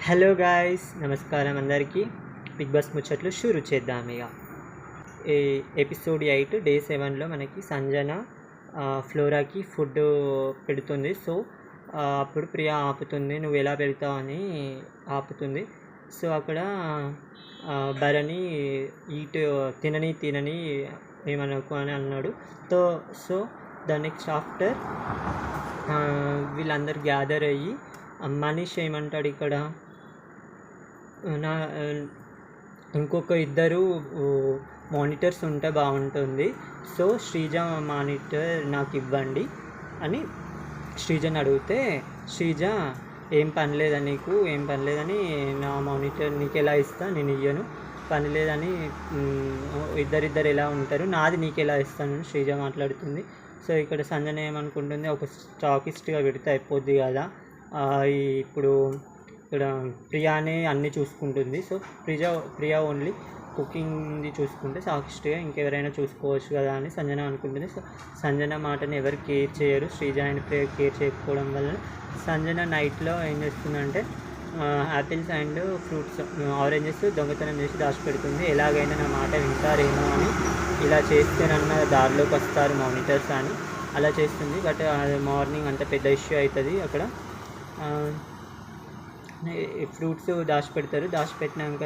Hello guys, నమస్కారం అందరికీ. Big boss ముచ్చట్లు షురు చేద్దాం. ఇక ఈ ఎపిసోడ్ 8 డే 7లో మనకి సంజన ఫ్లోరాకి ఫుడ్ పెడుతుంది. సో అప్పుడు ప్రియా ఆపుతుంది, నువ్వు ఎలా పెడతావు అని ఆపుతుంది. సో అక్కడ భరణి తినని ఏమనుకో అని అన్నాడు. సో ద నెక్స్ట్ ఆఫ్టర్ వీళ్ళందరూ గ్యాదర్ అయ్యి మనీష్ ఏమంటాడు, ఇక్కడ ఇంకొక ఇద్దరు మానిటర్స్ ఉంటే బాగుంటుంది, సో శ్రీజ మానిటర్ నాకు ఇవ్వండి అని శ్రీజని అడిగితే, శ్రీజ ఏం పని లేదని నా మానిటర్ నీకు ఎలా ఇస్తా, నేను ఇయ్యను, పని లేదని ఇద్దరిద్దరు ఎలా ఉంటారు, నాది నీకు ఎలా ఇస్తాను శ్రీజ మాట్లాడుతుంది. సో ఇక్కడ సంజన ఏమనుకుంటుంది, ఒక స్టాకిస్ట్గా పెడితే అయిపోద్ది కదా, ఇప్పుడు ఇక్కడ ప్రియానే అన్నీ చూసుకుంటుంది, సో ప్రియా ఓన్లీ కుకింగ్ది చూసుకుంటే సాక్షిగా ఇంకెవరైనా చూసుకోవచ్చు కదా అని సంజన అనుకుంటుంది. సో సంజన మాటని ఎవరు కేర్ చేయరు, శ్రీజ అండ్ ప్రియ కేర్ చేయకపోవడం వల్ల సంజన నైట్లో ఏం చేస్తుందంటే యాపిల్స్ అండ్ ఫ్రూట్స్, ఆరెంజెస్ దొంగతనం చేసి దాచిపెడుతుంది. ఎలాగైనా నా మాట వింటారేమో అని, ఇలా చేస్తేనన్న దారిలోకి వస్తారు మానిటర్స్ అని అలా చేస్తుంది. బట్ మార్నింగ్ అంత పెద్ద ఇష్యూ అవుతుంది. అక్కడ ఫ్రూట్స్ దాచిపెట్టినాక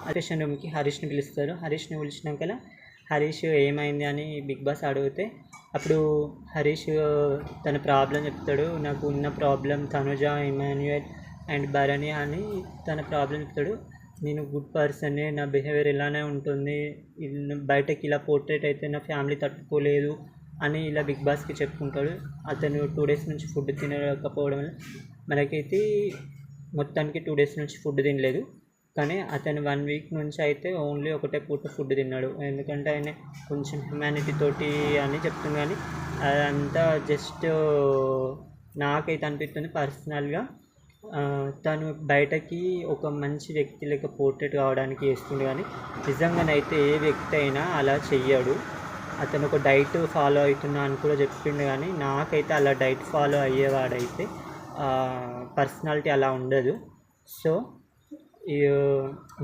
స్టేషన్ రూమ్కి హరీష్ని పిలుస్తారు. హరీష్ని పిలిచినాక హరీష్ ఏమైంది అని బిగ్ బాస్ అడిగితే, అప్పుడు హరీష్ తన ప్రాబ్లం చెప్తాడు. నాకు ఉన్న ప్రాబ్లం తనుజ, ఇమాన్యుయల్ అండ్ భరణి అని తన ప్రాబ్లం చెప్తాడు. నేను గుడ్ పర్సనే, నా బిహేవియర్ ఇలానే ఉంటుంది, బయటకి ఇలా పోర్ట్రేట్ అయితే నా ఫ్యామిలీ తట్టుకోలేదు అని ఇలా బిగ్ బాస్కి చెప్పుకుంటాడు. అతను 2 days నుంచి ఫుడ్ తినకపోవడం వల్ల మనకైతే మొత్తానికి 2 days నుంచి ఫుడ్ తినలేదు, కానీ అతను 1 week నుంచి అయితే ఓన్లీ ఒకటే పూట ఫుడ్ తిన్నాడు. ఎందుకంటే ఆయన కొంచెం హ్యుమానిటీ తోటి అని చెప్తుంది, కానీ అదంతా జస్ట్ నాకైతే అనిపిస్తుంది పర్సనల్గా తను బయటకి ఒక మంచి వ్యక్తి లేక పోర్ట్రేట్ కావడానికి చేస్తుంది, కానీ నిజంగానైతే ఏ వ్యక్తి అయినా అలా చెయ్యడు. అతను ఒక డైట్ ఫాలో అవుతున్నా అని కూడా చెప్పిండు, కానీ నాకైతే అలా డైట్ ఫాలో అయ్యేవాడైతే పర్సనాలిటీ అలా ఉండదు. సో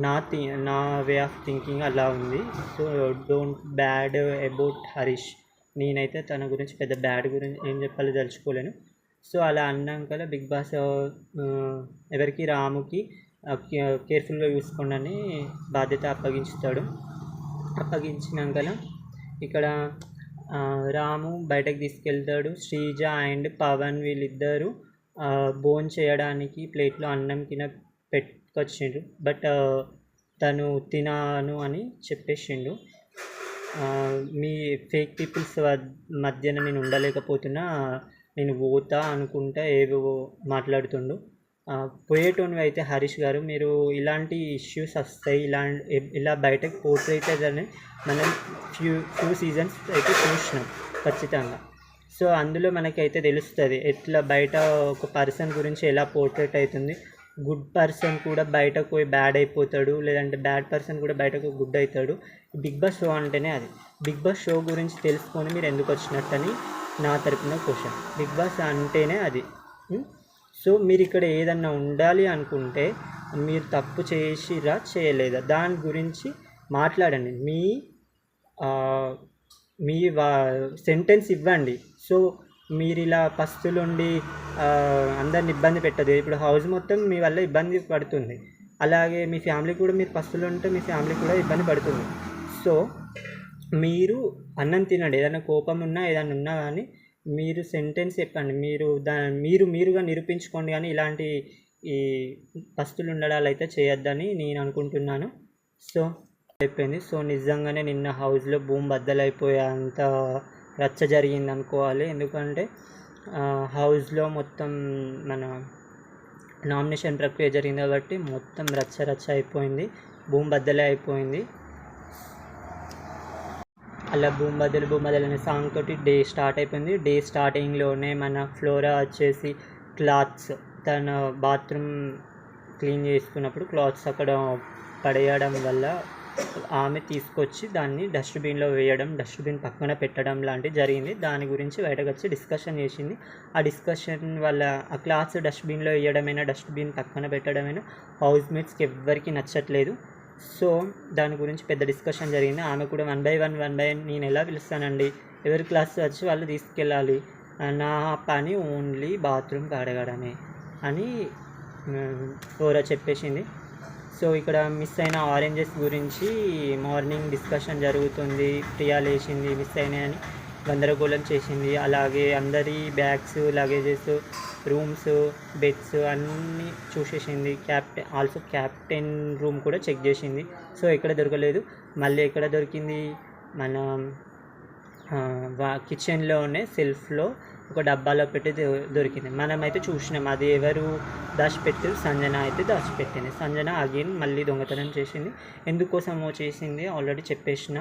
నా వే ఆఫ్ థింకింగ్ అలా ఉంది. So don't bad about Harish. నేనైతే తన గురించి పెద్ద బ్యాడ్ గురించి ఏం చెప్పాలో తెలుసుకోలేను. సో అలా అన్నాక బిగ్ బాస్ ఎవరికి, రాముకి కేర్ఫుల్గా చూసుకోండి అని బాధ్యత అప్పగించినాక ఇక్కడ రాము బయటకు తీసుకెళ్తాడు. శ్రీజ అండ్ పవన్ వీళ్ళిద్దరూ భోజనం చేయడానికి ప్లేట్లో అన్నం పెట్టుకొచ్చిండు, బట్ తను తినాను అని చెప్పేసిండు. మీ ఫేక్ పీపుల్స్ మధ్యన నేను ఉండలేకపోతున్నా, నేను పోతా అనుకుంటా ఏవో మాట్లాడుతుండు. పోయేటోనివి అయితే హరీష్ గారు, మీరు ఇలాంటి ఇష్యూస్ వస్తాయి, ఇలా బయటకు పోర్ట్రేట్ అని మనం ఫ్యూ సీజన్స్ అయితే చూసినాం ఖచ్చితంగా. సో అందులో మనకైతే తెలుస్తుంది ఎట్లా బయట ఒక పర్సన్ గురించి ఎలా పోర్ట్రేట్ అవుతుంది. గుడ్ పర్సన్ కూడా బయటకు పోయి బ్యాడ్ అయిపోతాడు, లేదంటే బ్యాడ్ పర్సన్ కూడా బయటకు గుడ్ అవుతాడు. బిగ్ బాస్ షో అంటేనే అది. బిగ్ బాస్ షో గురించి తెలుసుకొని మీరు ఎందుకు వచ్చినట్టని నా తరపున క్వశ్చన్. బిగ్ బాస్ అంటేనే అది. సో మీరు ఇక్కడ ఏదన్నా ఉండాలి అనుకుంటే మీరు తప్పు చేసిరా చేయలేదా దాని గురించి మాట్లాడండి, మీ సెంటెన్స్ ఇవ్వండి. సో మీరు ఇలా పస్తులుండి అందరిని ఇబ్బంది పెట్టదు. ఇప్పుడు హౌస్ మొత్తం మీ వల్ల ఇబ్బంది పడుతుంది, అలాగే మీ ఫ్యామిలీ కూడా, మీరు పస్తులు ఉంటే మీ ఫ్యామిలీ కూడా ఇబ్బంది పడుతుంది. సో మీరు అన్నం తినండి, ఏదైనా కోపం ఉన్నా ఏదైనా ఉన్నా కానీ మీరు సెంటెన్స్ చెప్పండి, మీరుగా నిరూపించుకోండి, కానీ ఇలాంటి ఈ పస్తులు ఉండడాలు అయితే చేయొద్దని నేను అనుకుంటున్నాను. సో అయిపోయింది. సో నిజంగానే నిన్న హౌస్లో భూమి బద్దలైపోయేంత రచ్చ జరిగింది అనుకోవాలి. ఎందుకంటే హౌస్లో మొత్తం మన నామినేషన్ ప్రక్రియ జరిగింది కాబట్టి మొత్తం రచ్చ అయిపోయింది, భూమి బద్దలే అయిపోయింది. అలా భూమి బద్దలు అనే సాంగ్ తోటి డే స్టార్ట్ అయిపోయింది. డే స్టార్టింగ్లోనే మన ఫ్లోరా వచ్చేసి క్లాత్స్, తన బాత్రూమ్ క్లీన్ చేస్తున్నప్పుడు క్లాత్స్ అక్కడ పడేయడం వల్ల ఆమె తీసుకొచ్చి దాన్ని డస్ట్బిన్లో వేయడం, డస్ట్బిన్ పక్కన పెట్టడం లాంటివి జరిగింది. దాని గురించి బయటకు వచ్చి డిస్కషన్ చేసింది. ఆ డిస్కషన్ వల్ల ఆ క్లాత్స్ డస్ట్బిన్లో వేయడమైనా, డస్ట్బిన్ పక్కన పెట్టడమైనా హౌస్ మేట్స్కి ఎవ్వరికి నచ్చట్లేదు. సో దాని గురించి పెద్ద డిస్కషన్ జరిగింది. ఆమె కూడా 1 by 1 నేను ఎలా పిలుస్తానండి, ఎవరి క్లాస్ వచ్చి వాళ్ళు తీసుకెళ్ళాలి, నా పని ఓన్లీ బాత్రూమ్ కడగడమే అని ఓరా చెప్పేసింది. సో ఇక్కడ మిస్ అయిన ఆరెంజెస్ గురించి మార్నింగ్ డిస్కషన్ జరుగుతుంది. ప్రియా లేచింది మిస్ అయినాయని గందరగోళం చేసింది. అలాగే అందరి బ్యాగ్స్, లగేజెస్, రూమ్స్, బెడ్స్ అన్నీ చూసేసింది. క్యాప్టెన్ రూమ్ కూడా చెక్ చేసింది. సో ఎక్కడ దొరకలేదు. మళ్ళీ ఎక్కడ దొరికింది, మన కిచెన్లోనే సెల్ఫ్లో ఒక డబ్బాలో పెట్టి దొరికింది. మనమైతే చూసినాం అది ఎవరు దాచిపెట్టారు, సంజన అయితే దాచిపెట్టింది. సంజన అగైన్ మళ్ళీ దొంగతనం చేసింది. ఎందుకోసమో చేసింది ఆల్రెడీ చెప్పేసిన.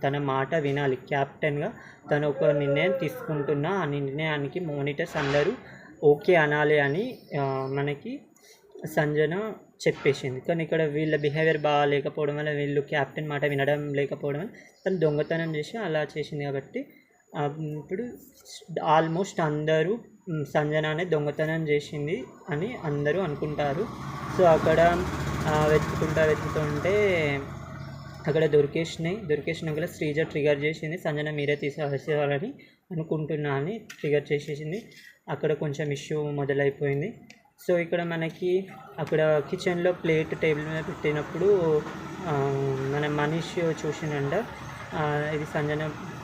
తన మాట వినాలి. క్యాప్టెన్గా తను ఒక నిర్ణయం తీసుకుంటున్నా, ఆ నిర్ణయానికి మానిటర్స్ అందరూ ఓకే అనాలి అని మనకి సంజన చెప్పేసింది. కానీ ఇక్కడ వీళ్ళ బిహేవియర్ బాగాలేకపోవడం వల్ల, వీళ్ళు క్యాప్టెన్ మాట వినడం లేకపోవడం వల్ల తను దొంగతనం చేసి అలా చేసింది. కాబట్టి ఇప్పుడు ఆల్మోస్ట్ అందరూ సంజననే దొంగతనం చేసింది అని అందరూ అనుకుంటారు. సో అక్కడ వెతుకుతుంటే అక్కడ దొరికేసినాక శ్రీజ ట్రిగర్ చేసింది. సంజన మీరే తీసేవాలని అనుకుంటున్నా అని ట్రిగర్ చేసేసింది. అక్కడ కొంచెం ఇష్యూ మొదలైపోయింది. సో ఇక్కడ మనకి అక్కడ కిచెన్లో ప్లేట్ టేబుల్ మీద పెట్టినప్పుడు మన మనీష్ చూసిందంట, ఇది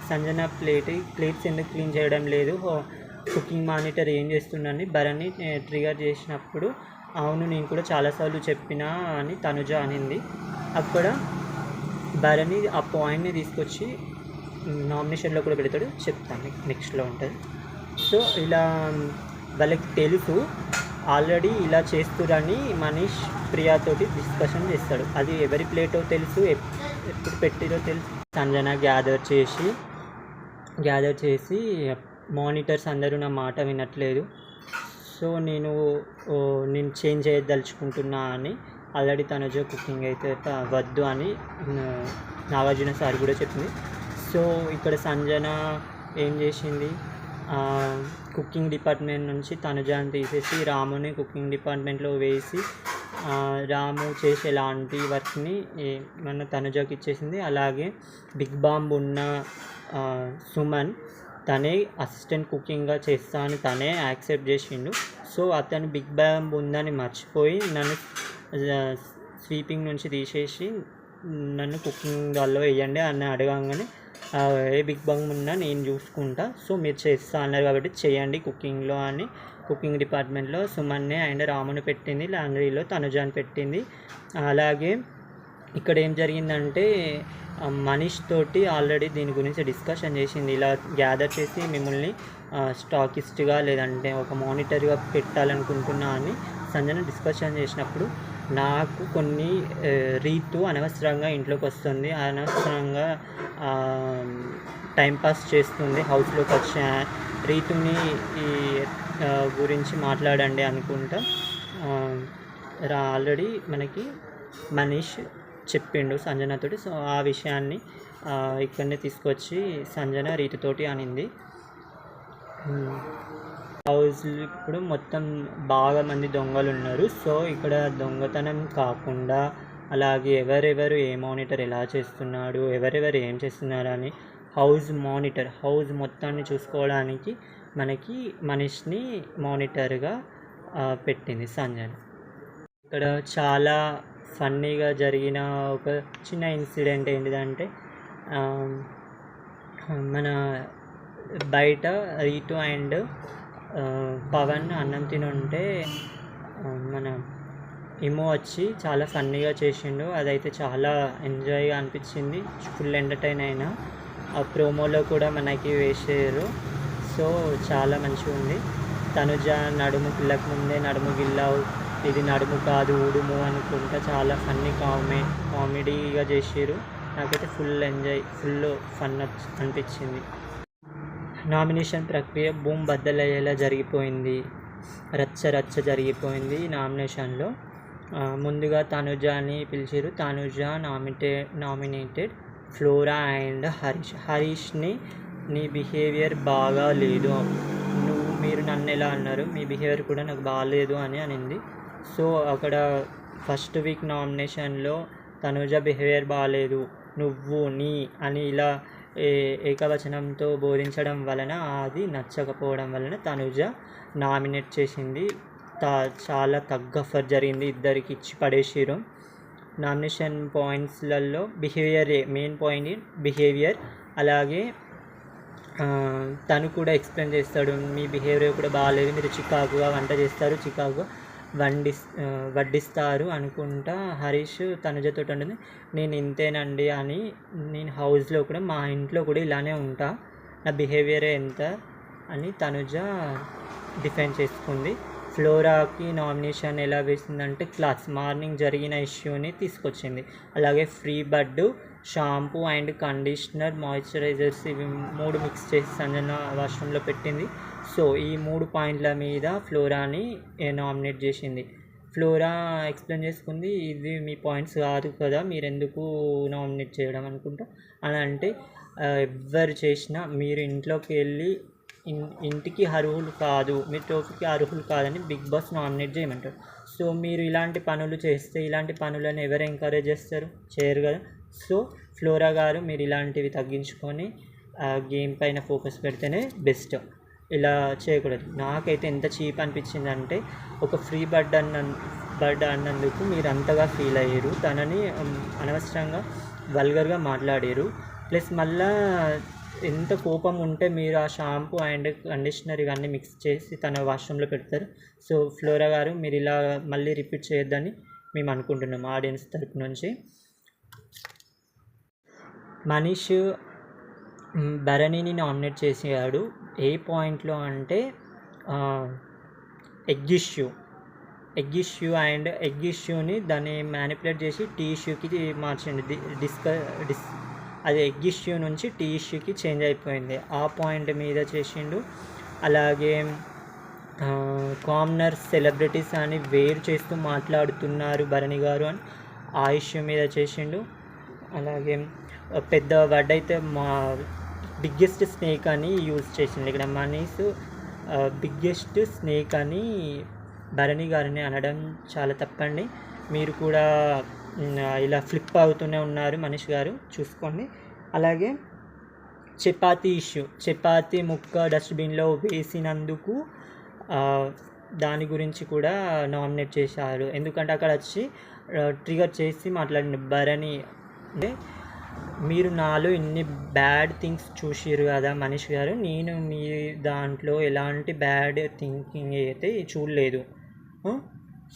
సంజన ప్లేట్స్ ఎందుకు క్లీన్ చేయడం లేదు, కుకింగ్ మానిటర్ ఏం చేస్తుండని భరణి ట్రిగర్ చేసినప్పుడు, అవును నేను కూడా చాలాసార్లు చెప్పినా అని తనుజ అనింది. అక్కడ భరణి ఆ పాయింట్ని తీసుకొచ్చి నామినేషన్లో కూడా పెడతాడు, చెప్తాను నెక్స్ట్లో ఉంటుంది. సో ఇలా వాళ్ళకి తెలుసు ఆల్రెడీ ఇలా చేస్తురని మనీష్ ప్రియాతోటి డిస్కషన్ చేస్తాడు. అది ఎవరి ప్లేటో తెలుసు, ఎప్పుడు పెట్టిరో తెలుసు. సంజన గ్యాదర్ చేసి మానిటర్స్ అందరూ నా మాట వినట్లేదు, సో నేను చేంజ్ చేయదలుచుకుంటున్నా అని ఆల్రెడీ తనుజ కుకింగ్ అయితే వద్దు అని నాగార్జున సార్ కూడా చెప్పింది. సో ఇక్కడ సంజన ఏం చేసింది, కుకింగ్ డిపార్ట్మెంట్ నుంచి తనుజాని తీసేసి రాముని కుకింగ్ డిపార్ట్మెంట్లో వేసి రాము చేసే ఎలాంటి వర్క్ని మన తనుజకి ఇచ్చేసింది. అలాగే బిగ్ బాంబ్ ఉన్న సుమన్ తనే అసిస్టెంట్ కుకింగ్గా చేస్తా అని తనే యాక్సెప్ట్ చేసిండు. సో అతను బిగ్ బాంబ్ ఉందని మర్చిపోయి నన్ను స్వీపింగ్ నుంచి తీసేసి నన్ను కుకింగ్ దాల్లో వేయండి అని అడగంగానే ఏ బిగ్ బాంబ్ ఉన్నా నేను చూసుకుంటా, సో మీరు చేస్తా అన్నారు కాబట్టి చేయండి కుకింగ్లో అని కుకింగ్ డిపార్ట్మెంట్లో సుమన్నే అండ్ రాముని పెట్టింది, లాండ్రీలో తనుజాని పెట్టింది. అలాగే ఇక్కడ ఏం జరిగిందంటే మనీష్ తోటి ఆల్రెడీ దీని గురించి డిస్కషన్ చేసింది. ఇలా గ్యాదర్ చేసి మిమ్మల్ని స్టాకిస్ట్గా లేదంటే ఒక మానిటర్గా పెట్టాలనుకుంటున్నా అని సంజన డిస్కషన్ చేసినప్పుడు, నాకు కొన్ని రీతు అనవసరంగా ఇంట్లోకి వస్తుంది, అనవసరంగా టైంపాస్ చేస్తుంది, హౌస్లోకి వచ్చి రీతుని ఈ గురించి మాట్లాడండి అనుకుంటా ఆల్రెడీ మనకి మనీష్ చెప్పిండు సంజనతోటి. సో ఆ విషయాన్ని ఇక్కడనే తీసుకొచ్చి సంజన రీతుతోటి అనింది. హౌస్ ఇప్పుడు మొత్తం బాగా మంది దొంగలు ఉన్నారు. సో ఇక్కడ దొంగతనం కాకుండా అలాగే ఎవరెవరు ఏ మానిటర్ ఎలా చేస్తున్నాడు, ఎవరెవరు ఏం చేస్తున్నారు అని హౌస్ మొత్తాన్ని చూసుకోవడానికి మనకి మనీష్ని మానిటర్గా పెట్టింది సంజన. ఇక్కడ చాలా ఫన్నీగా జరిగిన ఒక చిన్న ఇన్సిడెంట్ ఏంటిదంటే, మన బయట రీతు అండ్ పవన్ అన్నం తినుంటే మన ఇమో వచ్చి చాలా ఫన్నీగా చేసిండు. అదైతే చాలా ఎంజాయ్గా అనిపించింది, ఫుల్ ఎంటర్టైన్ అయినా. ఆ ప్రోమోలో కూడా మనకి వేసారు, సో చాలా మంచిగా ఉంది. తనుజ నడుము పిల్లక ముందే నడుము గిల్లావు, ఇది నడుము కాదు ఊడుము అనుకుంటా చాలా ఫన్నీ కామెడీగా చేసారు. నాకైతే ఫుల్ ఫన్ అనిపించింది. నామినేషన్ ప్రక్రియ బద్దలయ్యేలా జరిగిపోయింది, రచ్చ జరిగిపోయింది నామినేషన్లో. ముందుగా తనుజాని పిలిచారు. తనుజ నామినేటెడ్ ఫ్లోరా అండ్ హరీష్ని నీ బిహేవియర్ బాగా లేదు, మీరు నన్ను ఎలా అన్నారు, మీ బిహేవియర్ కూడా నాకు బాగాలేదు అని అనింది. సో అక్కడ ఫస్ట్ వీక్ నామినేషన్లో తనుజ బిహేవియర్ బాగాలేదు, నువ్వు నీ అని ఇలా ఏకవచనంతో బోధించడం వలన అది నచ్చకపోవడం వలన తనుజ నామినేట్ చేసింది. చాలా తగ్గఫర్ జరిగింది, ఇద్దరికి ఇచ్చి పడేసారు. నామినేషన్ పాయింట్స్లలో మెయిన్ పాయింట్ బిహేవియర్. అలాగే తను కూడా ఎక్స్ప్లెయిన్ చేస్తాడు, మీ బిహేవియర్ కూడా బాగాలేదు, మీరు చికాకుగా వంట చేస్తారు, చికాకుగా వడ్డిస్తారు అనుకుంటా హరీష్ తనుజతో ఉంటుంది. నేను ఇంతేనండి అని, నేను హౌస్లో కూడా మా ఇంట్లో కూడా ఇలానే ఉంటా, నా బిహేవియరే ఎంత అని తనుజ డిఫెండ్ చేసుకుంది. ఫ్లోరాకి నామినేషన్ ఎలా వేసిందంటే క్లాత్స్, మార్నింగ్ జరిగిన ఇష్యూని తీసుకొచ్చింది. అలాగే free bud, shampoo and conditioner, moisturisers ఇవి 3 మిక్స్ చేసి సంజన వాష్రూమ్లో పెట్టింది. సో ఈ 3 పాయింట్ల మీద ఫ్లోరాని నామినేట్ చేసింది. ఫ్లోరా ఎక్స్ప్లెయిన్ చేసుకుంది, ఇది మీ పాయింట్స్ కాదు కదా, మీరు ఎందుకు నామినేట్ చేయడం అనుకుంటా అని అంటే, ఎవ్వరు చేసినా మీరు ఇంట్లోకి వెళ్ళి ఇంటికి అర్హులు కాదు, మీరు ట్రోఫీకి అర్హులు కాదని బిగ్ బాస్ నామినేట్ చేయమంటారు. సో మీరు ఇలాంటి పనులు చేస్తే, ఇలాంటి పనులను ఎవరు ఎంకరేజ్ చేస్తారు, చేయరు కదా. సో ఫ్లోరా గారు మీరు ఇలాంటివి తగ్గించుకొని గేమ్ పైన ఫోకస్ పెడితేనే బెస్ట్, ఇలా చేయకూడదు. నాకైతే ఎంత చీప్ అనిపించిందంటే, ఒక ఫ్రీ బర్డ్ అన్నందుకు మీరు అంతగా ఫీల్ అయ్యారు, తనని అనవసరంగా వల్గర్గా మాట్లాడారు. ప్లస్ మళ్ళా ఎంత కోపం ఉంటే మీరు ఆ షాంపూ అండ్ కండిషనర్ ఇవన్నీ మిక్స్ చేసి తన వాష్రూమ్లో పెడతారు. సో ఫ్లోరా గారు మీరు ఇలా మళ్ళీ రిపీట్ చేయొద్దని మేము అనుకుంటున్నాం ఆడియన్స్ తరపు నుంచి. మనీష్ భరణిని నామినేట్ చేసాడు. ఏ పాయింట్లో అంటే ఎగ్ ఇష్యూ అండ్ ఎగ్ ఇష్యూని దాన్ని మ్యానిపులేట్ చేసి టీ ఇష్యూకి మార్చండి. అది ఎగ్ ఇష్యూ నుంచి టీ ఇష్యూకి చేంజ్ అయిపోయింది, ఆ పాయింట్ మీద చేసిండు. అలాగే కామనర్స్ సెలబ్రిటీస్ అని వేరు చేస్తూ మాట్లాడుతున్నారు భరణి గారు అని ఆ ఇష్యూ మీద చేసిండు. అలాగే పెద్ద వర్డ్ అయితే మా బిగ్గెస్ట్ స్నేక్ అని యూజ్ చేసిండు. ఇక్కడ మనీష్ బిగ్గెస్ట్ స్నేక్ అని భరణి గారిని అనడం చాలా తప్పండి. మీరు కూడా ఇలా ఫ్లిప్ అవుతూనే ఉన్నారు మనీష్ గారు, చూసుకోండి. అలాగే చపాతీ ముక్క డస్ట్బిన్లో వేసినందుకు దాని గురించి కూడా నామినేట్ చేశారు. ఎందుకంటే అక్కడ వచ్చి ట్రిగర్ చేసి మాట్లాడిన భరణి అంటే, మీరు నాలో ఇన్ని బ్యాడ్ థింగ్స్ చూసిరు కదా మనీష్ గారు, నేను మీ దాంట్లో ఎలాంటి బ్యాడ్ థింకింగ్ అయితే చూడలేదు,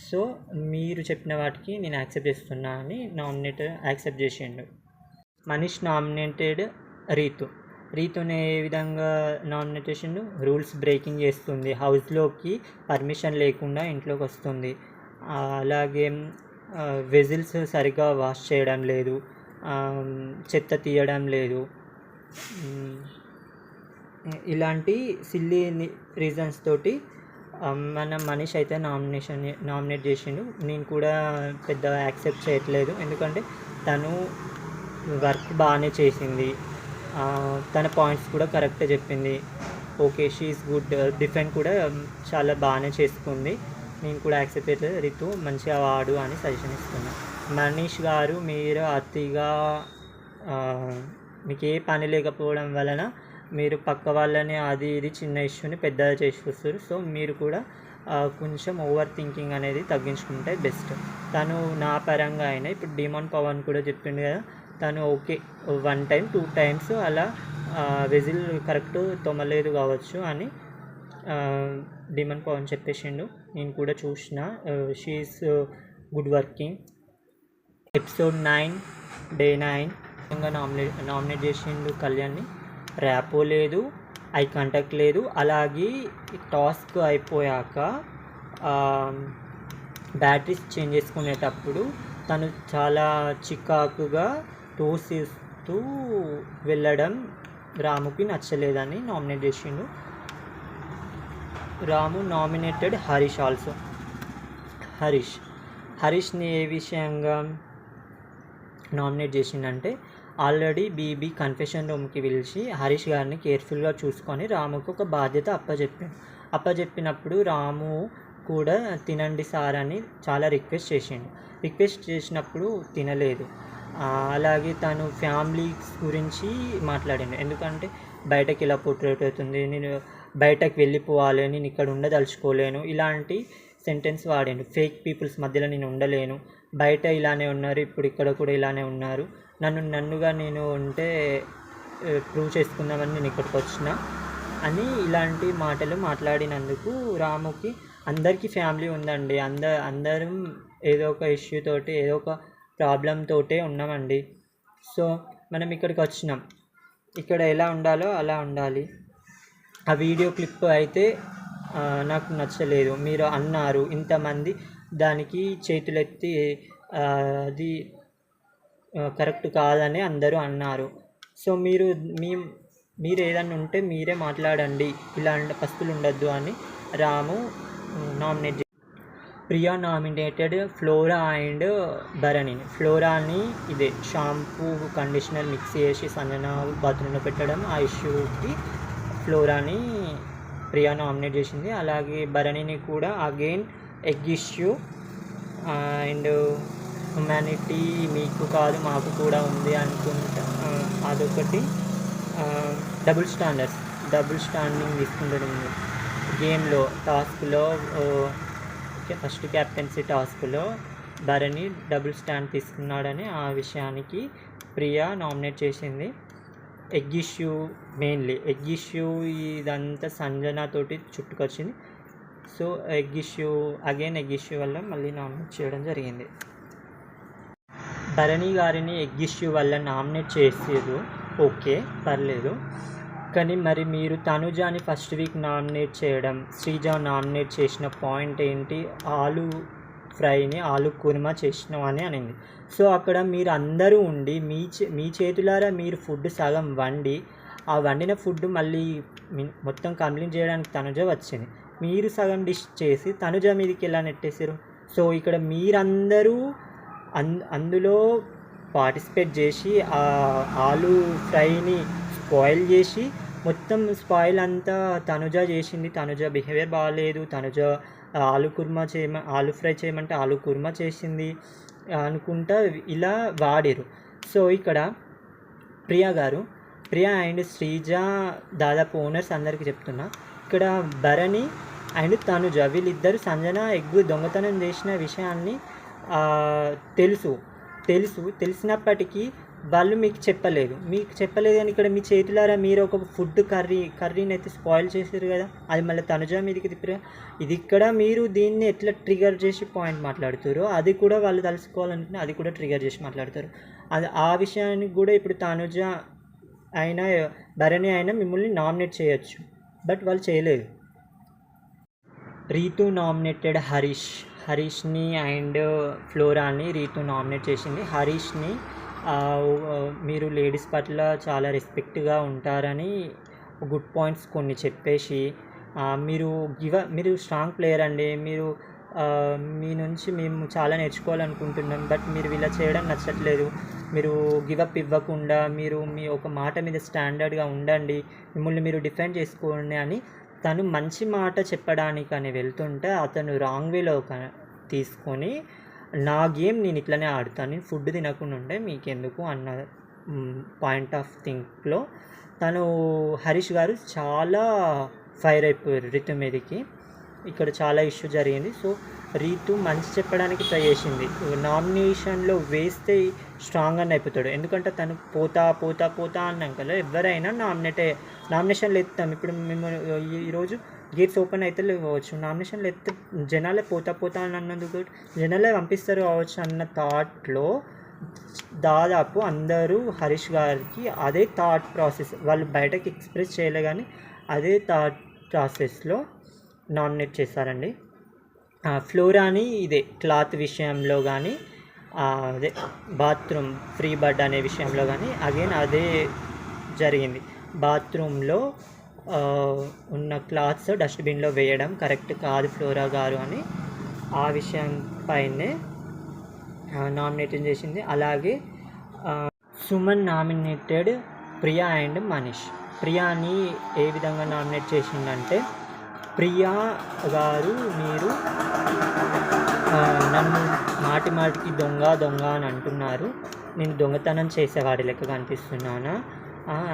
సో మీరు చెప్పిన వాటికి నేను యాక్సెప్ట్ చేస్తున్నా అని యాక్సెప్ట్ చేసిండు. మనీష్ నామినేటెడ్ రీతుని ఏ విధంగా నామినేట్ చేసిండు, రూల్స్ బ్రేకింగ్ చేస్తుంది, హౌస్లోకి పర్మిషన్ లేకుండా ఇంట్లోకి వస్తుంది, అలాగే వెజిల్స్ సరిగ్గా వాష్ చేయడం లేదు, చెత్త తీయడం లేదు, ఇలాంటి సిల్లీ రీజన్స్ తోటి మన మనీష్ అయితే నామినేట్ చేసిండు. నేను కూడా పెద్ద యాక్సెప్ట్ చేయట్లేదు, ఎందుకంటే తను వర్క్ బాగానే చేసింది, తన పాయింట్స్ కూడా కరెక్ట్గా చెప్పింది, ఓకే షీఈస్ గుడ్, డిఫెండ్ కూడా చాలా బాగానే చేసుకుంది, నేను కూడా యాక్సెప్ట్ చేయట్లేదు, రితు మంచిగా వాడు అని సజెషన్ ఇస్తున్నాను. మనీష్ గారు మీరు అతిగా మీకు ఏ పని లేకపోవడం వలన మీరు పక్క వాళ్ళని అది ఇది చిన్న ఇష్యూని పెద్దగా చేసి వస్తారు. సో మీరు కూడా కొంచెం ఓవర్ థింకింగ్ అనేది తగ్గించుకుంటే బెస్ట్. తను నా పరంగా అయినా ఇప్పుడు డిమాండ్ పవన్ కూడా చెప్పిండు కదా, తను ఓకే 1 time 2 times అలా వెజిల్ కరెక్ట్ తొమలేదు కావచ్చు అని డిమాండ్ పవన్ చెప్పేసిండు. నేను కూడా చూసిన, she is good working. Episode 9 Day 9 nominate చేసిండు కళ్యాణ్ని. ర్యాపో లేదు, ఐ కాంటాక్ట్ లేదు. అలాగే టాస్క్ అయిపోయాక బ్యాటరీస్ చేంజ్ చేసుకునేటప్పుడు తను చాలా చికాకుగా తోసిస్తూ వెళ్ళడం రాముకి నచ్చలేదని నామినేట్ చేసిండు. రాము నామినేటెడ్ హరీష్ ఆల్సో. హరీష్ని ఏ విషయంగా నామినేట్ చేసిండంటే ఆల్రెడీ బీబీ కన్ఫెషన్ రూమ్కి పిలిచి హరీష్ గారిని కేర్ఫుల్గా చూసుకొని రాముకు ఒక బాధ్యత అప్పచెప్పినప్పుడు రాము కూడా తినండి సార్ అని చాలా రిక్వెస్ట్ చేసినప్పుడు తినలేదు. అలాగే తను ఫ్యామిలీస్ గురించి మాట్లాడాను. ఎందుకంటే బయటకి ఇలా పోర్ట్రేట్ అవుతుంది, నేను బయటకు వెళ్ళిపోవాలి, నేను ఇక్కడ ఉండదలుచుకోలేను, ఇలాంటి సెంటెన్స్ వాడాను. ఫేక్ పీపుల్స్ మధ్యలో నేను ఉండలేను, బయట ఇలానే ఉన్నారు, ఇప్పుడు ఇక్కడ కూడా ఇలానే ఉన్నారు, నన్నుగా నేను ఉంటే ప్రూవ్ చేసుకుందామని నేను ఇక్కడికి వచ్చిన అని ఇలాంటి మాటలు మాట్లాడినందుకు రాముకి అందరికీ ఫ్యామిలీ ఉందండి, అందరం ఏదో ఒక ఇష్యూ తోటి ఏదో ఒక ప్రాబ్లం తోటే ఉన్నామండి. సో మనం ఇక్కడికి వచ్చినాం, ఇక్కడ ఎలా ఉండాలో అలా ఉండాలి. ఆ వీడియో క్లిప్ అయితే నాకు నచ్చలేదు. మీరు అన్నారు ఇంతమంది దానికి చేతులెత్తి అది కరెక్ట్ కాదని అందరూ అన్నారు. సో మీరు ఏదన్నా ఉంటే మీరే మాట్లాడండి, ఇలా పస్తులు ఉండొద్దు అని Ramu nominate Priya nominated Flora and Bharani. ఫ్లోరాని ఇదే షాంపూ కండిషనర్ మిక్స్ చేసి సంజన బాత్రూంలో పెట్టడం, ఆ ఇష్యూకి ఫ్లోరాని ప్రియా నామినేట్ చేసింది. అలాగే భరణిని కూడా again egg issue and humanity మీకు కాదు మాకు కూడా ఉంది అనుకుంటా, అదొకటి. డబుల్ స్టాండింగ్ తీసుకుంటుంది గేమ్లో టాస్క్లో. ఫస్ట్ క్యాప్టెన్సీ టాస్క్లో భరణి డబుల్ స్టాండ్ తీసుకున్నాడని ఆ విషయానికి ప్రియా నామినేట్ చేసింది. ఎగ్ ఇష్యూ ఇదంతా సంజనతోటి చుట్టుకొచ్చింది. సో ఎగ్ ఇష్యూ వల్ల మళ్ళీ నామినేట్ చేయడం జరిగింది. భరణి గారిని ఎగ్ ఇష్యూ వల్ల నామినేట్ చేసేది ఓకే, పర్లేదు. కానీ మరి మీరు తనుజాని ఫస్ట్ వీక్ నామినేట్ చేయడం, శ్రీజ నామినేట్ చేసిన పాయింట్ ఏంటి? ఆలు ఫ్రైని ఆలు కుర్మా చేసినాం అని అనింది. సో అక్కడ మీరు అందరూ ఉండి మీ చేతులారా మీరు ఫుడ్ సగం వండి, ఆ వండిన ఫుడ్ మళ్ళీ మొత్తం కంప్లీట్ చేయడానికి తనుజ వచ్చింది. మీరు సగం డిష్ చేసి తనుజ మీదకి ఎలా నెట్టేశారు? సో ఇక్కడ మీరందరూ అందులో పార్టిసిపేట్ చేసి ఆ ఆలు ఫ్రైని స్పాయిల్ చేసి, మొత్తం స్పాయిల్ అంతా తనుజ చేసింది. తనుజ బిహేవియర్ బాగాలేదు, తనుజ ఆలు ఫ్రై చేయమంటే ఆలు కుర్మా చేసింది అనుకుంటా ఇలా వాడారు. సో ఇక్కడ ప్రియా అండ్ శ్రీజ దాదాపు ఓనర్స్ అందరికీ చెప్తున్నా, ఇక్కడ భరణి అండ్ తనుజ వీళ్ళిద్దరు సంజన ఎగ్ దొంగతనం చేసిన విషయాన్ని తెలిసినప్పటికీ వాళ్ళు మీకు చెప్పలేదు అని ఇక్కడ మీ చేతులారా మీరు ఒక ఫుడ్ కర్రీని అయితే స్పాయిల్ చేశారు కదా, అది మళ్ళీ తనుజ మీదకి తిప్పారు. ఇది ఇక్కడ మీరు దీన్ని ఎట్లా ట్రిగర్ చేసి పాయింట్ మాట్లాడుతారో అది కూడా వాళ్ళు తెలుసుకోవాలనుకుని అది కూడా ట్రిగర్ చేసి మాట్లాడతారు. అది ఆ విషయానికి కూడా ఇప్పుడు తనుజ అయినా భరణి అయినా మిమ్మల్ని నామినేట్ చేయొచ్చు, బట్ వాళ్ళు చేయలేదు. రీతు నామినేటెడ్ హరీష్ని అండ్ ఫ్లోరాని రీతు నామినేట్ చేసింది. హరీష్ని మీరు లేడీస్ పట్ల చాలా రెస్పెక్ట్గా ఉంటారని గుడ్ పాయింట్స్ కొన్ని చెప్పేసి, మీరు స్ట్రాంగ్ ప్లేయర్ అండి, మీ నుంచి మేము చాలా నేర్చుకోవాలనుకుంటున్నాం, బట్ మీరు ఇలా చేయడం నచ్చట్లేదు, మీరు గివప్ ఇవ్వకుండా మీరు మీ ఒక మాట మీద స్టాండర్డ్గా ఉండండి, మిమ్మల్ని మీరు డిఫెండ్ చేసుకోండి అని తను మంచి మాట చెప్పడానికని వెళ్తుంటే అతను రాంగ్ వేలో తీసుకొని నా గేమ్ నేను ఇట్లనే ఆడుతాను, నేను ఫుడ్ తినకుండా ఉంటే మీకెందుకు అన్న పాయింట్ ఆఫ్ థింక్లో తను హరీష్ గారు చాలా ఫైర్ అయిపోయారు రీతు మీదకి. ఇక్కడ చాలా ఇష్యూ జరిగింది. సో రీతు మంచి చెప్పడానికి ట్రై చేసింది, నామినేషన్లో వేస్తే స్ట్రాంగ్ అని అయిపోతాడు, ఎందుకంటే తను పోతా అన్నాక ఎవరైనా నామినేషన్లు ఎత్తాం. ఇప్పుడు మేము ఈరోజు గేట్స్ ఓపెన్ అయితే కావచ్చు, నామినేషన్లు ఎత్తే జనాలే పోతా అని అన్నందుకు జనాలే పంపిస్తారు కావచ్చు అన్న థాట్లో దాదాపు అందరూ హరీష్ గారికి అదే థాట్ ప్రాసెస్, వాళ్ళు బయటకి ఎక్స్ప్రెస్ చేయలే కానీ అదే థాట్ ప్రాసెస్లో నామినేట్ చేశారండి. ఫ్లోరాని ఇదే క్లాత్ విషయంలో కానీ అదే బాత్రూమ్ ఫ్రీ బర్డ్ అనే విషయంలో కానీ అగైన్ అదే జరిగింది. బాత్రూంలో ఉన్న క్లాత్స్ డస్ట్బిన్లో వేయడం కరెక్ట్ కాదు ఫ్లోరా గారు అని ఆ విషయం పైనే నామినేషన్ చేసింది. అలాగే సుమన్ నామినేటెడ్ ప్రియా అండ్ మనీష్. ప్రియాని ఏ విధంగా నామినేట్ చేసిందంటే, ప్రియా గారు మీరు నన్ను మాటికి దొంగ అని అంటున్నారు, నేను దొంగతనం చేసేవాడి లెక్క కనిపిస్తున్నానా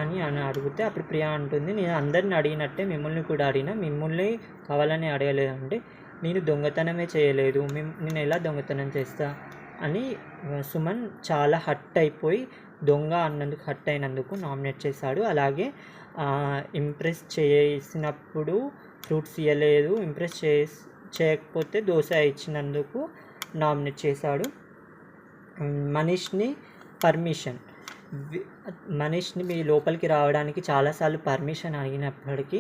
అని అడిగితే అప్పుడు ప్రియా అంటుంది, నేను అందరిని అడిగినట్టే మిమ్మల్ని కూడా అడిగినా, మిమ్మల్ని కావాలని అడగలేదంటే నేను దొంగతనమే చేయలేదు, నేను ఎలా దొంగతనం చేస్తా అని సుమన్ చాలా హట్ అయిపోయి దొంగ అన్నందుకు హట్ అయినందుకు నామినేట్ చేశాడు. అలాగే ఇంప్రెస్ చేసినప్పుడు ఫ్రూట్స్ ఇవ్వలేదు, ఇంప్రెస్ చేయకపోతే దోశ ఇచ్చినందుకు నామినేట్ చేశాడు. మనీష్ని మీ లోపలికి రావడానికి చాలాసార్లు పర్మిషన్ అడిగినప్పటికీ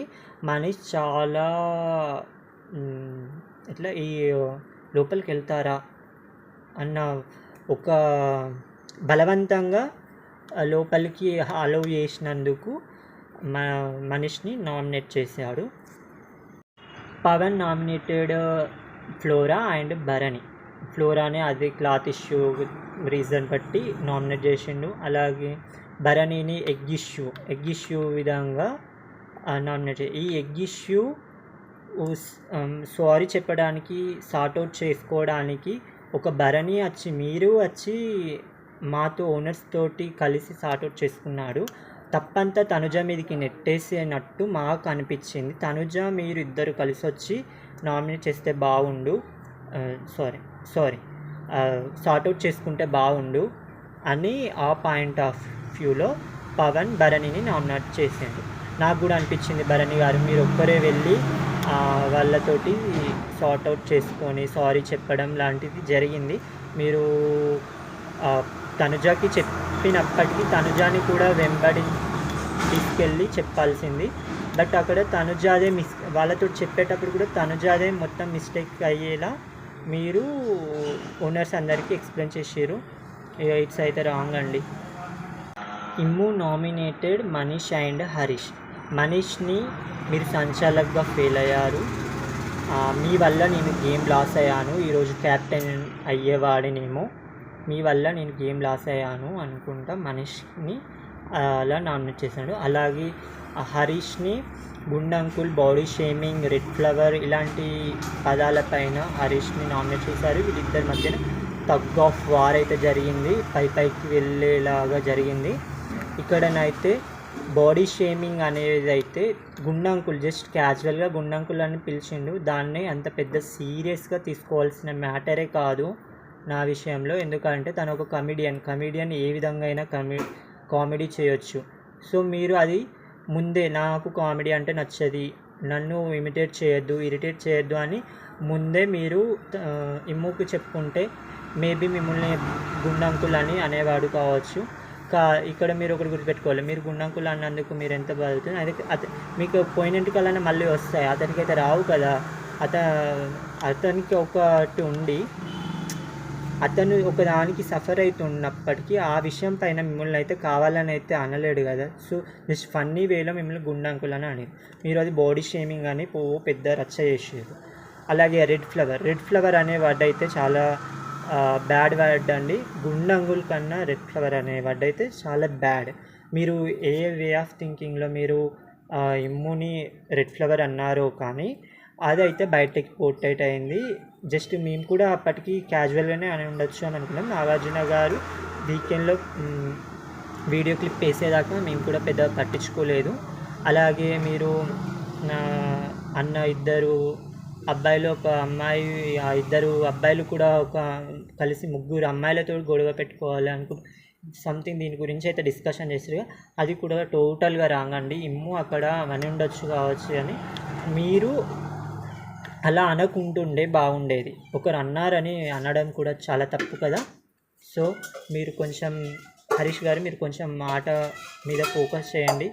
మనీష్ చాలా ఎట్లా ఈ లోపలికి వెళ్తారా అన్న ఒక బలవంతంగా లోపలికి అలౌ చేసినందుకు మనీష్ని నామినేట్ చేశాడు. Pawan nominated Flora and Bharani. ఫ్లోరానే అది క్లాత్ ఇష్యూ రీజన్ బట్టి నామినేట్ చేసిండు. అలాగే భరణిని ఎగ్ ఇష్యూ విధంగా నామినేట్ ఈ ఎగ్ ఇష్యూ సారీ చెప్పడానికి సార్ట్అవుట్ చేసుకోవడానికి ఒక భరణి మీరు వచ్చి మాతో ఓనర్స్ తోటి కలిసి సార్ట్అవుట్ చేసుకున్నాడు. తప్పంతా తనుజ మీదకి నెట్టేసినట్టు మాకు అనిపించింది. తనుజ మీరు ఇద్దరు కలిసి వచ్చి నామినేట్ చేస్తే బాగుండు, సార్ట్అవుట్ చేసుకుంటే బాగుండు అని ఆ పాయింట్ ఆఫ్ వ్యూలో పవన్ భరణిని నామినేట్ చేసిండు. నాకు కూడా అనిపించింది, భరణి గారు మీరు ఒక్కరే వెళ్ళి వాళ్ళతోటి సార్ట్అవుట్ చేసుకొని సారీ చెప్పడం లాంటిది జరిగింది. మీరు తనుజాకి చెప్పినప్పటికీ తనుజాని కూడా వెంబడి తీసుకెళ్ళి చెప్పాల్సింది. బట్ అక్కడ తనుజాదే వాళ్ళతో చెప్పేటప్పుడు కూడా తనుజాదే మొత్తం మిస్టేక్ అయ్యేలా మీరు ఓనర్స్ అందరికీ ఎక్స్ప్లెయిన్ చేసారు. ఇట్స్ అయితే రాంగ్ అండి. ఇమ్ము నామినేటెడ్ మనీష్ అండ్ హరీష్. మనీష్ని మీరు సంచాలకుగా ఫెయిల్ అయ్యారు, మీ వల్ల నేను గేమ్ లాస్ అయ్యాను, ఈరోజు క్యాప్టెన్ అయ్యేవాడినేమో, మీ వల్ల నేను గేమ్ లాస్ అయ్యాను అనుకుంటా మనీష్ని అలా నామినేట్ చేశాడు. అలాగే హరీష్ని గుండంకుల్, బాడీ షేమింగ్, రెడ్ ఫ్లవర్ ఇలాంటి పదాలపైన హరీష్ని నామినేట్ చేశారు. వీళ్ళిద్దరి మధ్యన టగ్ ఆఫ్ వార్ అయితే జరిగింది, పైకి వెళ్ళేలాగా జరిగింది. ఇక్కడనైతే బాడీ షేమింగ్ అనేది అయితే గుండంకుల్ జస్ట్ క్యాజువల్గా గుండంకుల్ అని పిలిచిండు, దాన్ని అంత పెద్ద సీరియస్గా తీసుకోవాల్సిన మ్యాటరే కాదు నా విషయంలో. ఎందుకంటే తను ఒక కమెడియన్ ఏ విధంగా అయినా కామెడీ చేయొచ్చు. సో మీరు అది ముందే నాకు కామెడీ అంటే నచ్చది, నన్ను ఇరిటేట్ చేయొద్దు అని ముందే మీరు ఇమ్ముకు చెప్పుకుంటే మేబీ మిమ్మల్ని గుండంకుల్ అని అనేవాడు కావచ్చు. ఇక్కడ మీరు ఒకటి గుర్తుపెట్టుకోవాలి, మీరు గుండంకుల్ అన్నందుకు మీరు ఎంత బాధవుతుంది, అదే మీకు పోయినట్టుకల్లా మళ్ళీ వస్తాయి, అతనికి అయితే రావు కదా. అతనికి ఒకటి ఉండి అతను ఒకదానికి సఫర్ అవుతున్నప్పటికీ ఆ విషయం పైన మిమ్మల్ని అయితే కావాలని అయితే అనలేడు కదా. సో జస్ట్ ఫన్నీ వేలో మిమ్మల్ని గుండంకుల్ అని అని మీరు అది బాడీ షేమింగ్ అని పెద్ద రచ్చ చేసారు. అలాగే రెడ్ ఫ్లవర్ అనే వర్డ్ అయితే చాలా బ్యాడ్ వర్డ్ అండి. గుండంగుల్ కన్నా రెడ్ ఫ్లవర్ అనే వర్డ్ అయితే చాలా బ్యాడ్. మీరు ఏ వే ఆఫ్ థింకింగ్లో మీరు ఇమ్ముని రెడ్ ఫ్లవర్ అన్నారో కానీ అదైతే బయటకి పోర్ట్రేట్ అయింది. జస్ట్ మేము కూడా అప్పటికి క్యాజువల్గానే అని ఉండొచ్చు అని అనుకున్నాం. నాగార్జున గారు వీకెండ్లో వీడియో క్లిప్ వేసేదాకా మేము కూడా పెద్ద పట్టించుకోలేదు. అలాగే మీరు అన్న ఇద్దరు అబ్బాయిలు ఒక అమ్మాయి, ఆ ఇద్దరు అబ్బాయిలు కూడా కలిసి ముగ్గురు అమ్మాయిలతో గొడవ పెట్టుకోవాలి సంథింగ్ దీని గురించి అయితే డిస్కషన్ చేసారు. అది కూడా టోటల్గా రాంగ్ అండి. ఇమ్ము అక్కడ అని ఉండొచ్చు కావచ్చు అని మీరు అలా అనకుంటుండే బాగుండేది. ఒకరు అన్నారని అనడం కూడా చాలా తప్పు కదా. సో మీరు కొంచెం హరీష్ గారు మీరు కొంచెం మాట మీద ఫోకస్ చేయండి.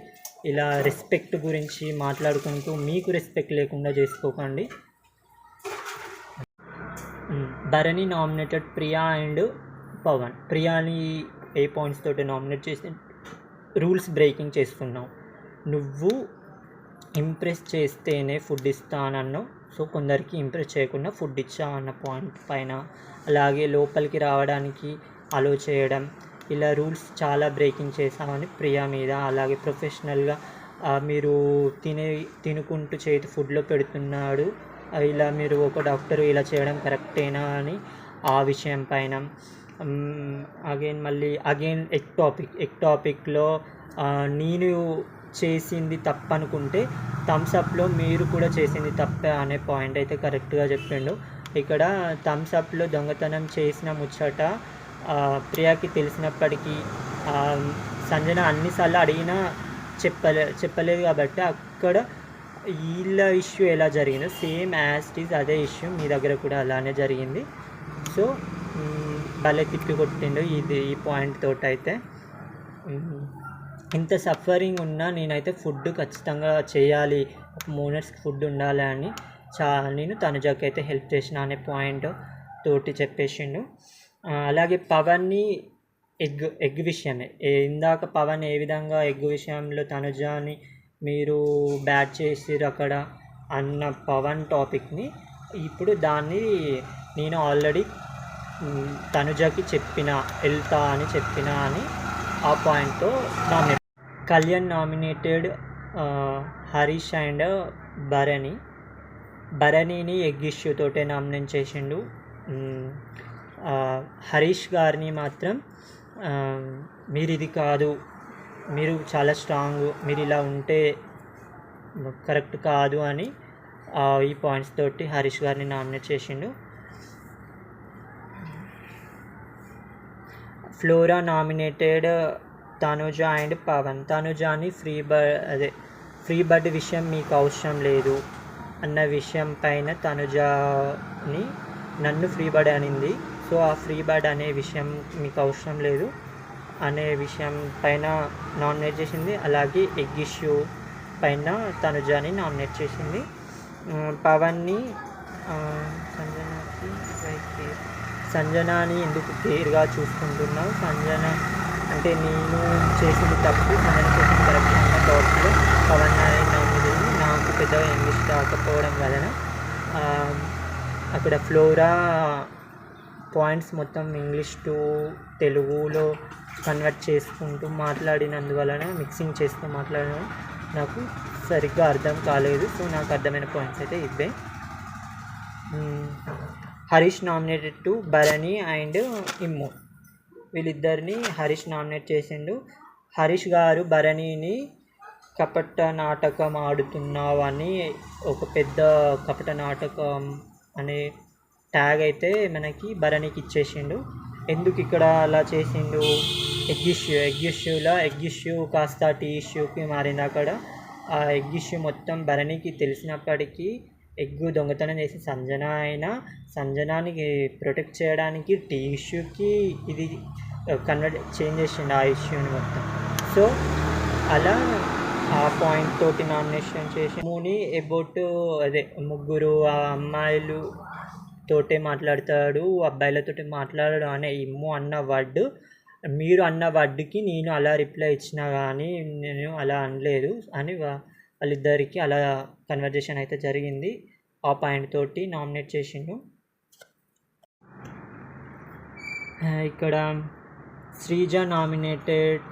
ఇలా రెస్పెక్ట్ గురించి మాట్లాడుకుంటూ మీకు రెస్పెక్ట్ లేకుండా చేసుకోకండి. Bharani nominated Priya and Pawan. ప్రియాని ఏ పాయింట్స్ తోటి నామినేట్ చేసి రూల్స్ బ్రేకింగ్ చేస్తున్నావు, నువ్వు ఇంప్రెస్ చేస్తేనే ఫుడ్ ఇస్తానన్నావు, సో కొందరికి ఇంప్రెస్ చేయకుండా ఫుడ్ ఇచ్చాం అన్న పాయింట్ పైన, అలాగే లోపలికి రావడానికి అలో చేయడం, ఇలా రూల్స్ చాలా బ్రేకింగ్ చేశామని ప్రియా మీద. అలాగే ప్రొఫెషనల్గా మీరు తినుకుంటూ చేతి ఫుడ్లో పెడుతున్నాడు, ఇలా మీరు ఒక డాక్టర్ ఇలా చేయడం కరెక్టేనా అని ఆ విషయం పైన. అగైన్ ఎగ్ టాపిక్లో నేను చేసింది తప్పనుకుంటే థమ్స్అప్లో మీరు కూడా చేసింది తప్పే అనే పాయింట్ అయితే కరెక్ట్గా చెప్పిండు. ఇక్కడ థమ్స్అప్లో దొంగతనం చేసిన ముచ్చట ప్రియాకి తెలిసినప్పటికీ సంజన అన్నిసార్లు అడిగినా చెప్పలేదు కాబట్టి అక్కడ వీళ్ళ ఇష్యూ ఎలా జరిగిందో సేమ్ యాజ్ ఇట్ ఈజ్ అదే ఇష్యూ మీ దగ్గర కూడా అలానే జరిగింది. సో భలే తిప్పి కొట్టిండు ఈ పాయింట్ తోటి అయితే. ఇంత సఫరింగ్ ఉన్నా నేనైతే ఫుడ్ ఖచ్చితంగా చేయాలి, ఒక మోనర్స్కి ఫుడ్ ఉండాలి అని నేను తనుజాకి అయితే హెల్ప్ చేసిన అనే పాయింట్ తోటి చెప్పేసిండు. అలాగే పవన్ని ఎగ్ విషయమే, ఇందాక పవన్ ఏ విధంగా ఎగ్ విషయంలో తనుజాని మీరు బ్యాట్ చేసిరు అక్కడ అన్న పవన్ టాపిక్ని ఇప్పుడు దాన్ని నేను ఆల్రెడీ తనుజాకి వెళ్తా అని చెప్పిన అని ఆ పాయింట్తో nominate. Kalyan nominated Harish and భరణిని ఎగ్ ఇష్యూ తోటే నామినేట్ చేసిండు. హరీష్ గారిని మాత్రం మీరు ఇది కాదు, మీరు చాలా స్ట్రాంగ్, మీరు ఇలా ఉంటే కరెక్ట్ కాదు అని ఈ పాయింట్స్ తోటి హరీష్ గారిని నామినేట్ చేసిండు. Flora nominated Tanuja and Pawan. తనుజాని ఫ్రీ బర్డ్ విషయం మీకు అవసరం లేదు అన్న విషయం పైన తనుజాని నన్ను ఫ్రీ బర్డ్ అనింది, సో ఆ ఫ్రీ బర్డ్ అనే విషయం మీకు అవసరం లేదు అనే విషయం పైన నామినేట్ చేసింది. అలాగే ఎగ్ ఇష్యూ పైన తనుజాని నామినేట్ చేసింది. పవన్ని సంజనాని ఎందుకు కేర్గా చూసుకుంటున్నావు, సంజన అంటే నేను చేసింది తప్పు, సంజన చేసింది కరెక్ట్ అన్న థాట్స్లో పవన్ నామినేట్. నాకు పెద్దగా ఇంగ్లీష్ రాకపోవడం వలన అక్కడ ఫ్లోరా పాయింట్స్ మొత్తం ఇంగ్లీష్ టు తెలుగులో కన్వర్ట్ చేసుకుంటూ మాట్లాడినందువలన మిక్సింగ్ చేస్తూ మాట్లాడిన నాకు సరిగ్గా అర్థం కాలేదు. సో నాకు అర్థమైన పాయింట్స్ అయితే ఇవే. Harish nominated to Bharani and Immu, వీళ్ళిద్దరిని హరీష్ నామినేట్ చేసిండు. హరీష్ గారు భరణిని కపట నాటకం ఆడుతున్నావు అని ఒక పెద్ద కపట నాటకం అనే ట్యాగ్ అయితే మనకి భరణికి ఇచ్చేసిండు. ఎందుకు ఇక్కడ అలా చేసిండు, ఎగ్ ఇష్యూ కాస్త టీ ఇష్యూకి మారింది. అక్కడ ఆ ఎగ్ ఇష్యూ మొత్తం భరణికి తెలిసినప్పటికీ ఎగ్ దొంగతనం చేసి సంజనాని ప్రొటెక్ట్ చేయడానికి టీ ఇష్యూకి ఇది చేంజ్ చేసిండు ఆ ఇష్యూని మొత్తం. సో అలా ఆ పాయింట్ తోటి నామినేషన్ చేసి మూని అబౌట్ ముగ్గురు ఆ అమ్మాయిలు తోటే మాట్లాడతాడు, అబ్బాయిలతోటి మాట్లాడడం అనే ఇమ్ము అన్న వర్డ్, మీరు అన్న వర్డ్కి నేను అలా రిప్లై ఇచ్చినా కానీ నేను అలా అనలేదు అని వాళ్ళిద్దరికి అలా కన్వర్జేషన్ అయితే జరిగింది. ఆ పాయింట్ తోటి నామినేట్ చేసిండు. ఇక్కడ శ్రీజ నామినేటెడ్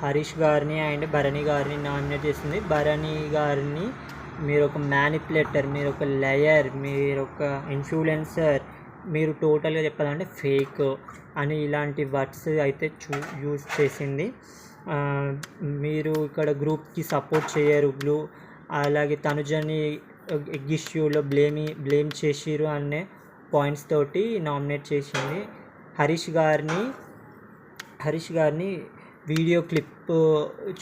హరీష్ గారిని అండ్ భరణి గారిని నామినేట్ చేసింది. భరణి గారిని మీరు ఒక మ్యానిపులేటర్, మీరు ఒక లయర్, మీరు ఒక ఇన్ఫ్లుయెన్సర్, మీరు టోటల్గా చెప్పాలంటే ఫేక్ అని ఇలాంటి వర్డ్స్ అయితే యూజ్ చేసింది. మీరు ఇక్కడ గ్రూప్కి సపోర్ట్ చేయరు, అలాగే తనుజని ఎగ్ ఇష్యూలో బ్లేమ్ చేసిరు అనే పాయింట్స్ తోటి నామినేట్ చేసింది. హరీష్ గారిని వీడియో క్లిప్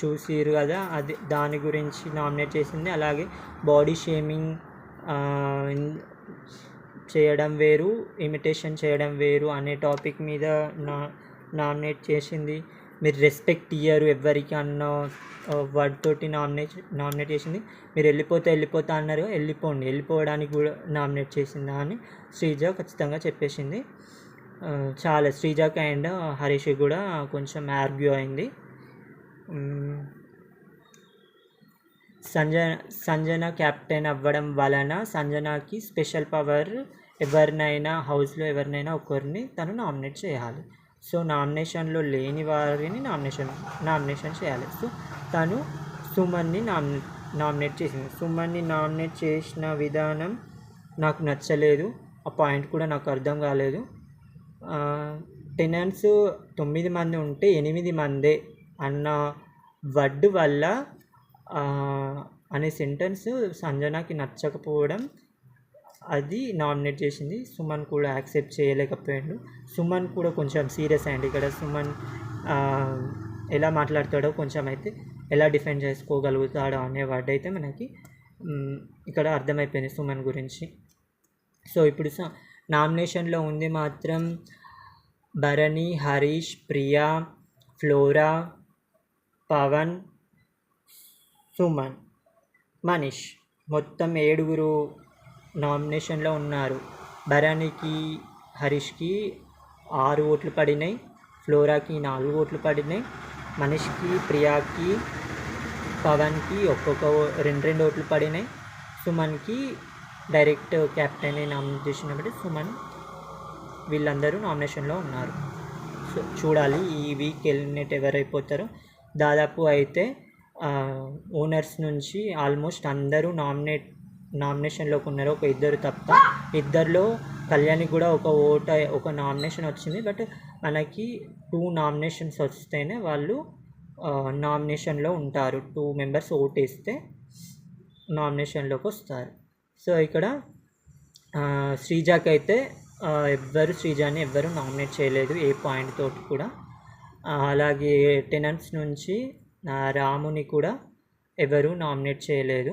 చూసిరు కదా, అది దాని గురించి నామినేట్ చేసింది. అలాగే బాడీ షేమింగ్ చేయడం వేరు, ఇమిటేషన్ చేయడం వేరు అనే టాపిక్ మీద నామినేట్ చేసింది. మీరు రెస్పెక్ట్ ఇయ్యరు ఎవరికి అన్న వర్డ్ తోటి నామినేట్ చేసింది. మీరు వెళ్ళిపోతా అన్నారు, వెళ్ళిపోవడానికి కూడా నామినేట్ చేసిందా అని శ్రీజ ఖచ్చితంగా చెప్పేసింది. చాలా శ్రీజకి అండ్ హరీష్ కూడా కొంచెం ఆర్గ్యూ అయింది. సంజన క్యాప్టెన్ అవ్వడం వలన సంజనకి స్పెషల్ పవర్, ఎవరినైనా హౌస్లో ఎవరినైనా ఒకరిని తను నామినేట్ చేయాలి. సో నామినేషన్లో లేని వారిని నామినేషన్ చేయాలి. సో తను సుమన్ని నామినేట్ చేసింది. సుమన్ని నామినేట్ చేసిన విధానం నాకు నచ్చలేదు, ఆ పాయింట్ కూడా నాకు అర్థం కాలేదు. టెనెంట్స్ 9 మంది ఉంటే 8 మందే అన్న వర్డ్ వల్ల అనే సెంటెన్స్ సంజనకి నచ్చకపోవడం, అది నామినేట్ చేసింది. సుమన్ కూడా యాక్సెప్ట్ చేయలేకపోయాడు. సుమన్ కూడా కొంచెం సీరియస్ అయ్యింది ఇక్కడ. సుమన్ ఎలా మాట్లాడతాడో, కొంచెం అయితే ఎలా డిఫెండ్ చేసుకోగలుగుతాడో అనే వర్డ్ అయితే మనకి ఇక్కడ అర్థమైపోయింది సుమన్ గురించి. సో ఇప్పుడు నామినేషన్లో ఉంది మాత్రం భరణి, హరీష్, ప్రియా, ఫ్లోరా, పవన్, సుమన్, మనీష్, మొత్తం 7 నామినేషన్లో ఉన్నారు. భరణికి, హరీష్కి 6 ఓట్లు పడినాయి, ఫ్లోరాకి 4 ఓట్లు పడినాయి, మనీష్కి, ప్రియాకి, పవన్కి ఒక్కొక్క 2 ఓట్లు పడినాయి, సుమన్కి డైరెక్ట్ క్యాప్టెన్ నామినేట్ చేసినప్పుడు సుమన్, వీళ్ళందరూ నామినేషన్లో ఉన్నారు. సో చూడాలి ఈ వీక్ ఎలిమినేట్ ఎవరైపోతారో. దాదాపు అయితే ఓనర్స్ నుంచి ఆల్మోస్ట్ అందరూ నామినేషన్లోకి ఉన్నారు, ఒక 2 తప్ప. 2లో కళ్యాణ్కి కూడా ఒక నామినేషన్ వచ్చింది. బట్ మనకి 2 నామినేషన్స్ వస్తేనే వాళ్ళు నామినేషన్లో ఉంటారు. 2 మెంబర్స్ ఓటేస్తే నామినేషన్లోకి వస్తారు. సో ఇక్కడ శ్రీజాకి అయితే శ్రీజాని ఎవ్వరు నామినేట్ చేయలేదు ఏ పాయింట్ తోటి కూడా. అలాగే టెనెంట్స్ నుంచి రాముని కూడా ఎవరు నామినేట్ చేయలేదు.